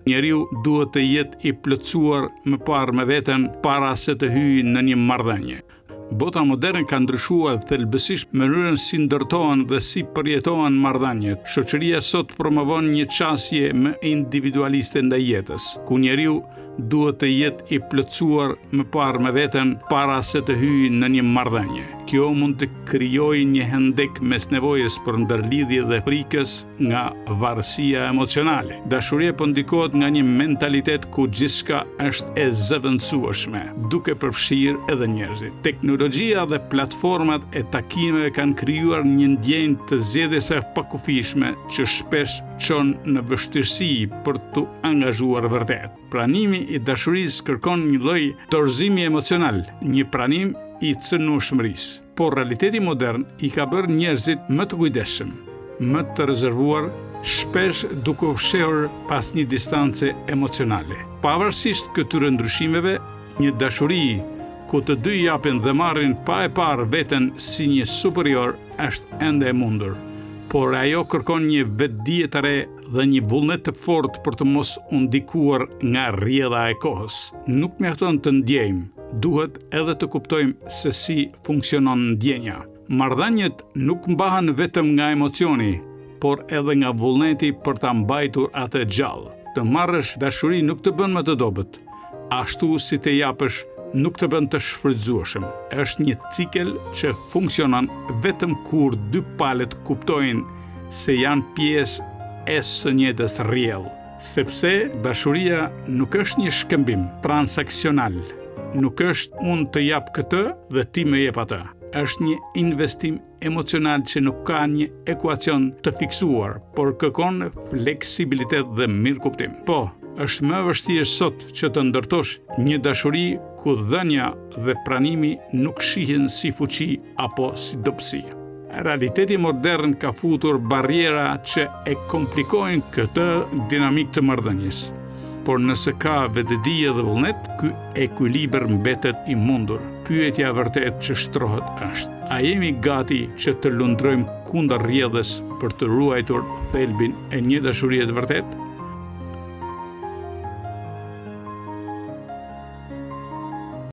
Njeriu duhet të jetë i plotësuar më parë me veten para se të hyjë në një marrëdhënie. Bota moderne ka ndryshuar thelbësisht mënyrën si ndërtohen dhe si përjetohen marrëdhëniet. Shoqëria sot promovon një qasje më individualiste ndaj jetës, ku njeriu duhet të jetë i plotësuar më parë me veten para se të hyjë në një marrëdhënie. Kjo mund të krijojë një hendek mes nevojës për ndërlidhje dhe frikës nga varësia emocionale. Dashuria po ndikohet nga një mentalitet ku gjithçka është e zëvendësueshme, duke përfshirë edhe njerëzit. Teknologjia dhe platformat e takimeve kanë krijuar një ndjenjë të zgjedhjes së pakufishme që shpesh çon në vështirësi për të angazhuar vërtet. Pranimi i dashurisë kërkon një lloj dorëzimi emocional, një pranim i cënueshmërisë. Por realiteti modern i ka bërë njerëzit më të kujdesshëm, më të rezervuar, shpesh duke fshehur pas një distance emocionale. Pavarësisht këtyre ndryshimeve, një dashuri ku të dy japin dhe marrin pa e parë veten si një superior është ende e mundur. Por ajo kërkon një vetdije të re dhe një vullnet të fortë për të mos u ndikuar nga rrjedha e kohës. Nuk mjafton të ndjejmë, duhet edhe të kuptojmë se si funksionon ndjenja. Marrëdhëniet nuk mbahen vetëm nga emocioni, por edhe nga vullneti për ta mbajtur atë gjallë. Të marrësh dashuri nuk të bën më të dobët, ashtu si të japësh nuk të bën të shfrytzueshëm. Është një cikel që funksionon vetëm kur dy palët kuptojnë se janë pjesë e së njëjtës rrjedhë. Sepse dashuria nuk është një shkëmbim transaksional. Nuk është unë të jap këtë dhe ti më jep atë. Është një investim emocional që nuk ka një ekuacion të fiksuar, por kërkon fleksibilitet dhe mirëkuptim. Po, është më vështirë sot që të ndërtosh një dashuri ku dhënia dhe pranimi nuk shihen si fuqi apo si dobësi. Realiteti modern ka futur barriera që e komplikojnë këtë dinamik të marrëdhënies. Por nëse ka vetëdije dhe vullnet, ky ekuilibër mbetet i mundur. Pyetja vërtet që shtrohet është: a jemi gati që të lundrojmë kundër rrjedhës për të ruajtur thelbin e një dashurie të vërtet?